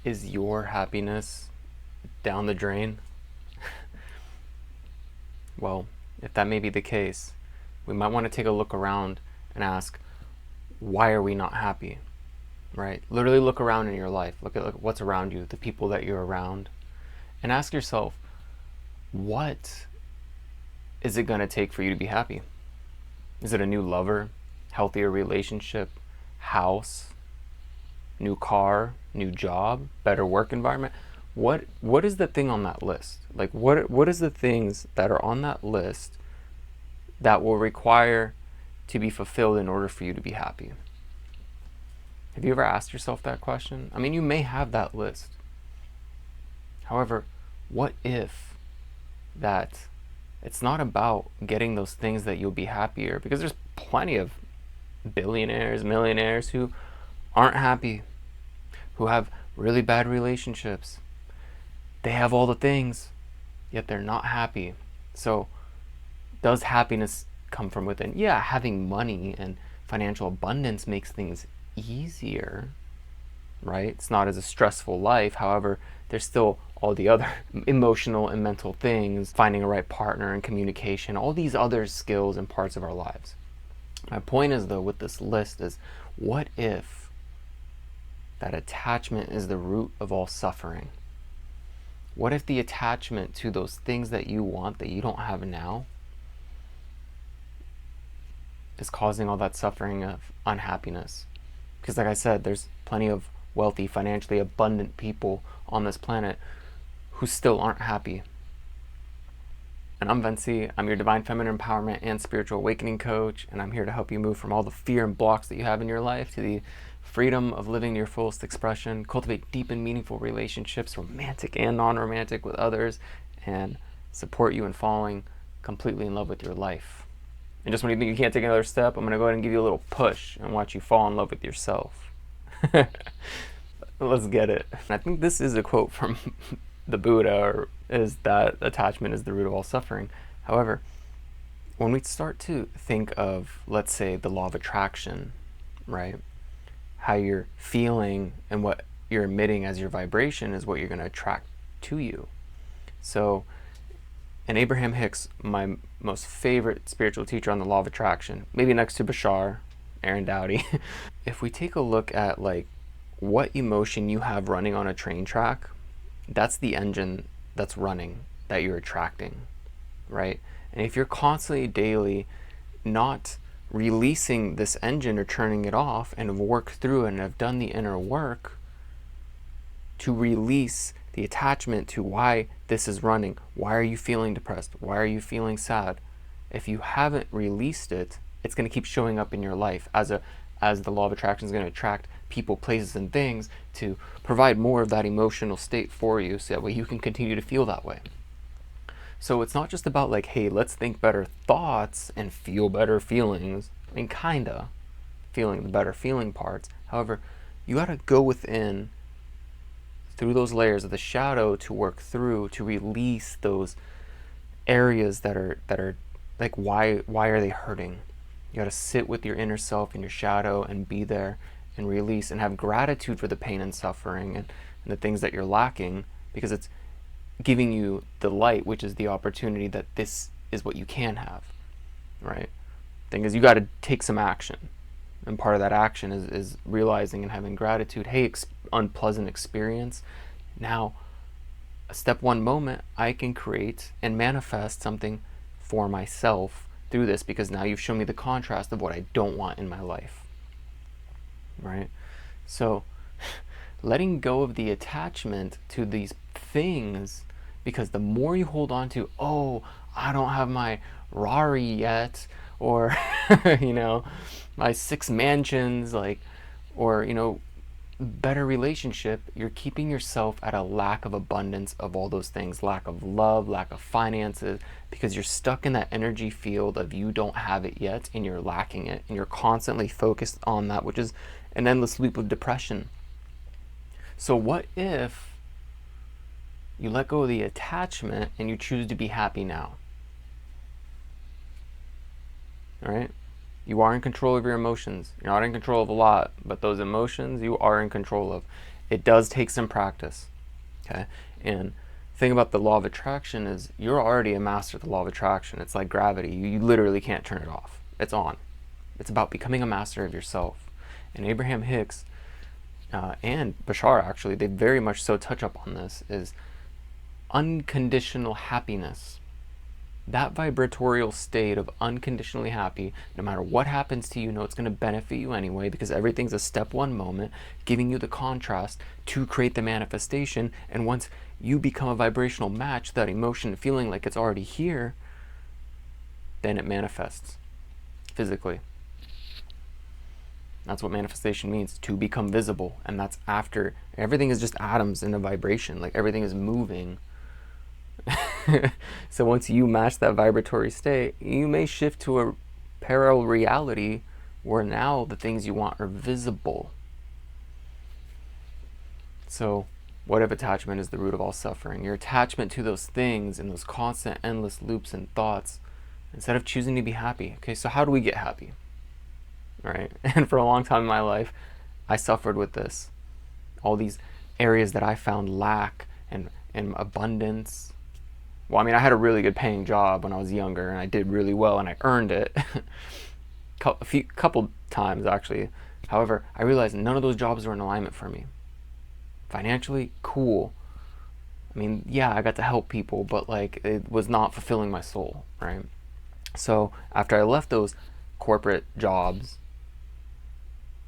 Is your happiness down the drain? Well, if that may be the case, we might want to take a look around and ask, why are we not happy? Right? Literally look around in your life. Look at what's around you, the people that you're around, and ask yourself, what is it going to take for you to be happy? Is it a new lover, healthier relationship, house, new car, new job, better work environment? What is the thing on that list? Like what is the things that are on that list that will require to be fulfilled in order for you to be happy? Have you ever asked yourself that question? I mean, you may have that list. However, what if that it's not about getting those things that you'll be happier? Because there's plenty of billionaires, millionaires who aren't happy, who have really bad relationships. They have all the things, yet they're not happy. So, does happiness come from within? Yeah, having money and financial abundance makes things easier, right? It's not as a stressful life. However, there's still all the other emotional and mental things, finding a right partner and communication, all these other skills and parts of our lives. My point is, though, with this list is, what if that attachment is the root of all suffering? What if the attachment to those things that you want that you don't have now is causing all that suffering of unhappiness? Because like I said, there's plenty of wealthy, financially abundant people on this planet who still aren't happy. And I'm Vinci. I'm your Divine Feminine Empowerment and Spiritual Awakening Coach, and I'm here to help you move from all the fear and blocks that you have in your life to the freedom of living your fullest expression, cultivate deep and meaningful relationships, romantic and non-romantic, with others, and support you in falling completely in love with your life. And just when you think you can't take another step, I'm going to go ahead and give you a little push and watch you fall in love with yourself. Let's get it. And I think this is a quote from the Buddha, or is that attachment is the root of all suffering. However, when we start to think of, let's say, the law of attraction, right? How you're feeling and what you're emitting as your vibration is what you're going to attract to you. So, and Abraham Hicks, my most favorite spiritual teacher on the law of attraction, maybe next to Bashar, Aaron Dowdy, if we take a look at like what emotion you have running on a train track, that's the engine that's running that you're attracting, right? And if you're constantly daily not releasing this engine or turning it off and have worked through it and have done the inner work to release the attachment to why this is running, why are you feeling depressed, why are you feeling sad, if you haven't released it, it's going to keep showing up in your life as the law of attraction is going to attract people, places, and things to provide more of that emotional state for you, so that way you can continue to feel that way. So it's not just about like, hey, let's think better thoughts and feel better feelings. I mean, kinda feeling the better feeling parts. However, you gotta go within through those layers of the shadow to work through, to release those areas that are like, why are they hurting? You gotta sit with your inner self and your shadow and be there and release and have gratitude for the pain and suffering and the things that you're lacking, because it's giving you the light, which is the opportunity that this is what you can have, right? Thing is, you got to take some action, and part of that action is realizing and having gratitude. Hey, unpleasant experience. Now, step one moment, I can create and manifest something for myself through this, because now you've shown me the contrast of what I don't want in my life, right? So, letting go of the attachment to these things, because the more you hold on to, oh, I don't have my Rari yet, or you know, my 6 mansions, like, or you know, better relationship, you're keeping yourself at a lack of abundance of all those things, lack of love, lack of finances, because you're stuck in that energy field of you don't have it yet and you're lacking it, and you're constantly focused on that, which is an endless loop of depression. So what if you let go of the attachment and you choose to be happy now? All right? You are in control of your emotions. You're not in control of a lot, but those emotions you are in control of. It does take some practice, okay? And the thing about the law of attraction is you're already a master of the law of attraction. It's like gravity. You literally can't turn it off. It's on. It's about becoming a master of yourself. And Abraham Hicks and Bashar, actually, they very much so touch up on this, is unconditional happiness. That vibratorial state of unconditionally happy, no matter what happens to you, know it's going to benefit you anyway, because everything's a step one moment, giving you the contrast to create the manifestation. And once you become a vibrational match, that emotion feeling like it's already here, then it manifests physically. That's what manifestation means, to become visible. And that's after everything is just atoms in a vibration, like everything is moving. So once you match that vibratory state, you may shift to a parallel reality where now the things you want are visible. So what if attachment is the root of all suffering? Your attachment to those things and those constant endless loops and thoughts, instead of choosing to be happy. Okay, so how do we get happy? Right? And for a long time in my life, I suffered with this. All these areas that I found lack and abundance. Well, I mean, I had a really good paying job when I was younger, and I did really well, and I earned it. Couple times, actually. However, I realized none of those jobs were in alignment for me. Financially, cool. I mean, yeah, I got to help people, but like, it was not fulfilling my soul, right? So after I left those corporate jobs,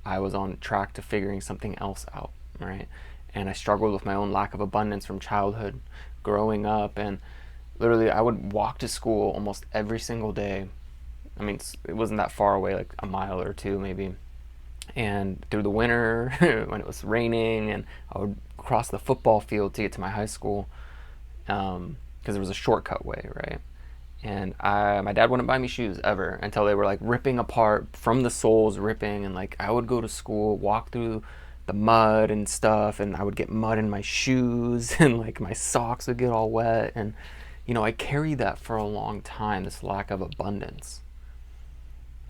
I was on track to figuring something else out, right? And I struggled with my own lack of abundance from childhood, growing up, and literally I would walk to school almost every single day. I mean, it wasn't that far away, like a mile or two maybe. And through the winter, when it was raining, and I would cross the football field to get to my high school, because there was a shortcut way, right? And my dad wouldn't buy me shoes ever until they were like ripping apart from the soles, ripping. And like I would go to school, walk through the mud and stuff, and I would get mud in my shoes, and like my socks would get all wet. And you know, I carried that for a long time, this lack of abundance,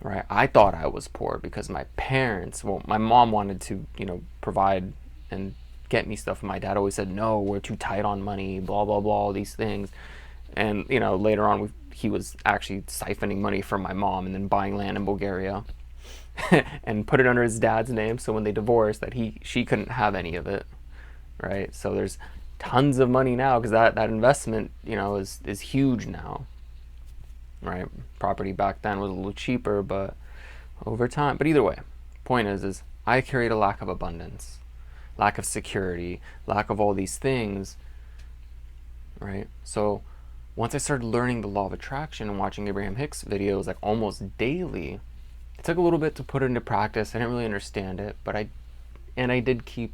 right? I thought I was poor because my parents, well, my mom wanted to, you know, provide and get me stuff, and my dad always said, no, we're too tight on money, blah blah blah, all these things. And you know, later on he was actually siphoning money from my mom and then buying land in Bulgaria and put it under his dad's name, so when they divorced, that she couldn't have any of it, right? So there's tons of money now, because that investment, you know, is huge now, right? Property back then was a little cheaper, but over time. But either way, point is I carried a lack of abundance, lack of security, lack of all these things, right? So once I started learning the law of attraction and watching Abraham Hicks videos like almost daily, it took a little bit to put it into practice. I didn't really understand it, but I did keep,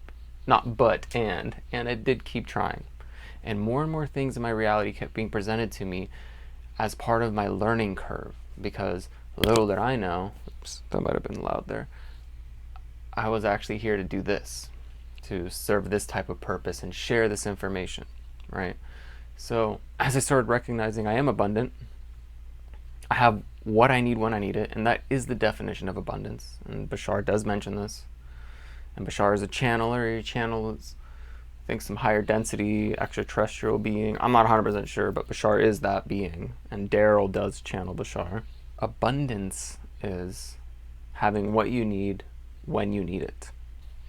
and I did keep trying. And more things in my reality kept being presented to me as part of my learning curve, because little did I know, oops, that might have been loud there, I was actually here to do this, to serve this type of purpose and share this information, right? So as I started recognizing I am abundant, I have what I need when I need it, and that is the definition of abundance. And Bashar does mention this. And Bashar is a channeler. He channels, I think, some higher density extraterrestrial being. I'm not 100% sure, but Bashar is that being. And Daryl does channel Bashar. Abundance is having what you need when you need it.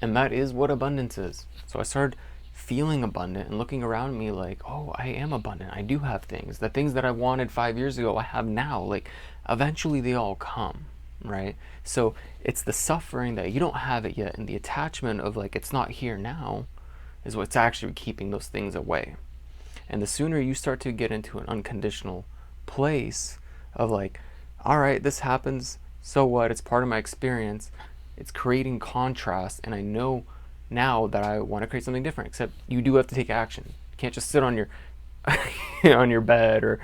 And that is what abundance is. So I started feeling abundant and looking around me like, oh, I am abundant. I do have things. The things that I wanted 5 years ago, I have now. Like, eventually they all come, right? So it's the suffering that you don't have it yet, and the attachment of like, it's not here now, is what's actually keeping those things away. And the sooner you start to get into an unconditional place of like, all right, this happens, so what? It's part of my experience. It's creating contrast, and I know now that I want to create something different, except you do have to take action. You can't just sit on your on your bed, or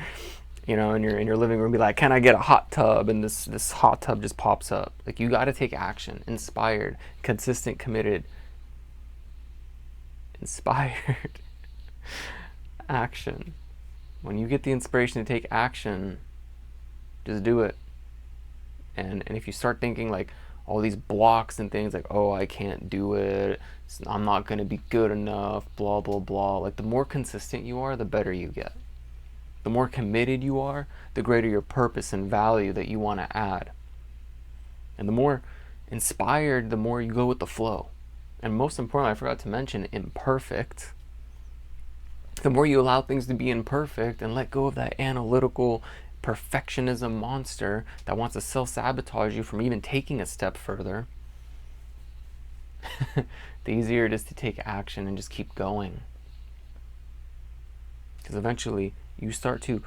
you know, in your living room, and be like, can I get a hot tub? And this hot tub just pops up. Like, you got to take action. Inspired, consistent, committed, inspired action. When you get the inspiration to take action, just do it. And if you start thinking like, all these blocks and things like, oh, I can't do it, I'm not going to be good enough, blah, blah, blah. Like, the more consistent you are, the better you get. The more committed you are, the greater your purpose and value that you want to add. And the more inspired, the more you go with the flow. And most importantly, I forgot to mention, imperfect. The more you allow things to be imperfect and let go of that analytical perfectionism monster that wants to self-sabotage you from even taking a step further, the easier it is to take action and just keep going. Because eventually you start to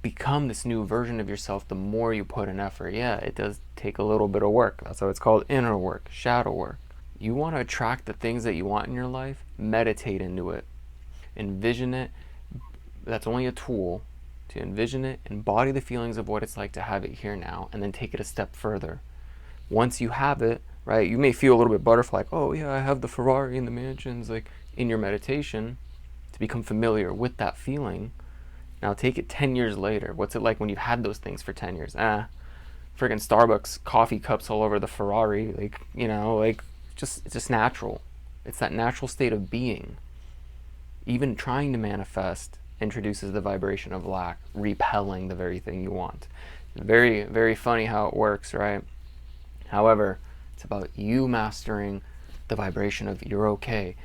become this new version of yourself the more you put in effort. Yeah, it does take a little bit of work. That's why it's called inner work, shadow work. You want to attract the things that you want in your life, meditate into it. Envision it. That's only a tool to envision it, embody the feelings of what it's like to have it here now, and then take it a step further. Once you have it, right, you may feel a little bit butterfly, like, oh yeah, I have the Ferrari and the mansions, like in your meditation, to become familiar with that feeling. Now take it 10 years later. What's it like when you've had those things for 10 years? Friggin' Starbucks coffee cups all over the Ferrari, like, like, it's just natural. It's that natural state of being. Even trying to manifest introduces the vibration of lack, repelling the very thing you want. Very, very funny how it works, right? However, it's about you mastering the vibration of you're okay,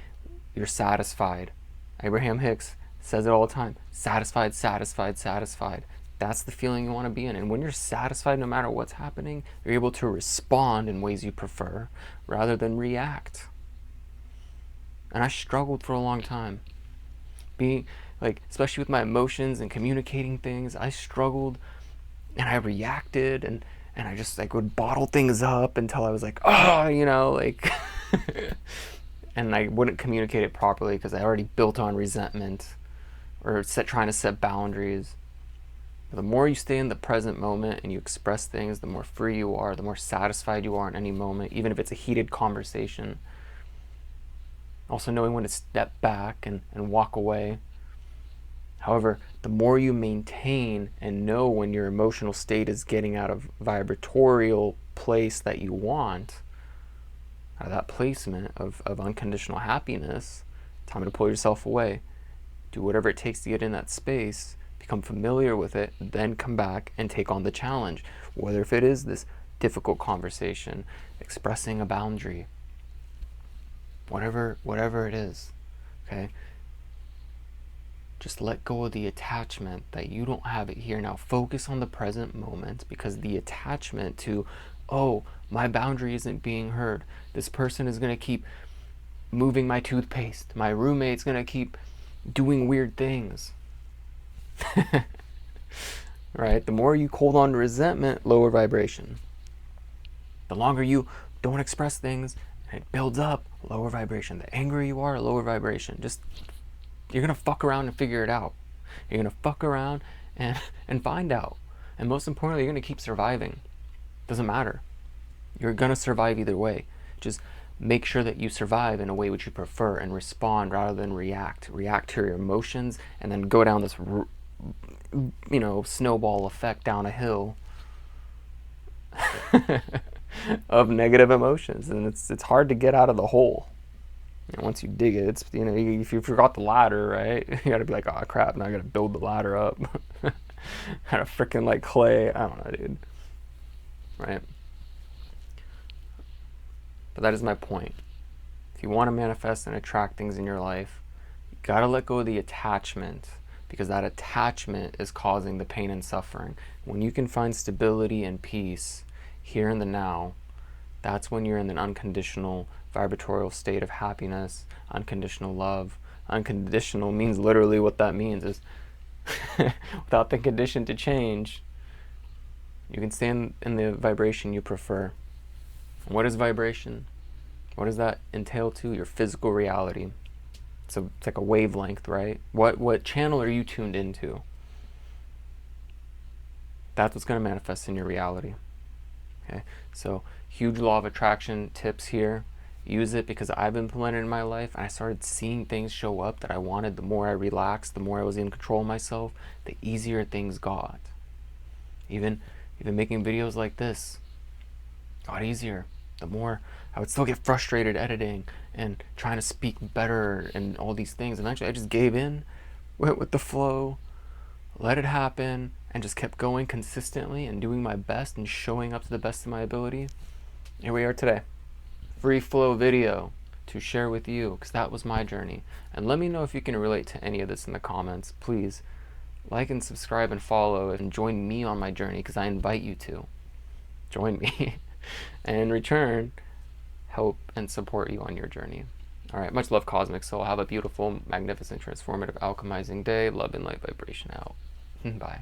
you're satisfied. Abraham Hicks says it all the time, satisfied, satisfied, satisfied. That's the feeling you want to be in. And when you're satisfied no matter what's happening, you're able to respond in ways you prefer rather than react. And I struggled for a long time. Being, like, especially with my emotions and communicating things, I struggled and I reacted and I just like would bottle things up until I was like, oh, like, and I wouldn't communicate it properly because I already built on resentment or trying to set boundaries. But the more you stay in the present moment and you express things, the more free you are, the more satisfied you are in any moment, even if it's a heated conversation. Also knowing when to step back and walk away. However, the more you maintain and know when your emotional state is getting out of vibratorial place that you want, out of that placement of unconditional happiness, time to pull yourself away. Do whatever it takes to get in that space, become familiar with it, then come back and take on the challenge. Whether if it is this difficult conversation, expressing a boundary, whatever it is, okay? Just let go of the attachment that you don't have it here now. Focus on the present moment, because the attachment to, oh, my boundary isn't being heard. This person is going to keep moving my toothpaste. My roommate's going to keep doing weird things. Right? The more you hold on to resentment, lower vibration. The longer you don't express things, and it builds up, lower vibration. The angrier you are, lower vibration. Just, you're going to fuck around and figure it out. You're going to fuck around and find out. And most importantly, you're going to keep surviving. Doesn't matter. You're going to survive either way. Just make sure that you survive in a way which you prefer and respond rather than react. React to your emotions and then go down this, snowball effect down a hill of negative emotions. And it's hard to get out of the hole. And once you dig it, it's, if you forgot the ladder, right? You gotta be like, oh crap, now I gotta build the ladder up. Kind of freaking like clay. I don't know, dude. Right? But that is my point. If you want to manifest and attract things in your life, you gotta let go of the attachment, because that attachment is causing the pain and suffering. When you can find stability and peace here in the now, that's when you're in an unconditional vibratorial state of happiness, unconditional love. Unconditional means literally what that means is without the condition to change, you can stay in the vibration you prefer. And what is vibration? What does that entail to? Your physical reality. So it's like a wavelength, right? What channel are you tuned into? That's what's going to manifest in your reality. Okay, so huge law of attraction tips here. Use it, because I've implemented it in my life and I started seeing things show up that I wanted. The more I relaxed, the more I was in control of myself, the easier things got. Even making videos like this got easier. the more I would still get frustrated editing and trying to speak better and all these things. Eventually, I just gave in, went with the flow, let it happen, and just kept going consistently and doing my best and showing up to the best of my ability. Here we are today. Free flow video to share with you, because that was my journey. And let me know if you can relate to any of this in the comments. Please like and subscribe and follow and join me on my journey, because I invite you to join me and in return help and support you on your journey. All right, much love, Cosmic Soul. Have a beautiful, magnificent, transformative, alchemizing day. Love and light vibration out. Bye.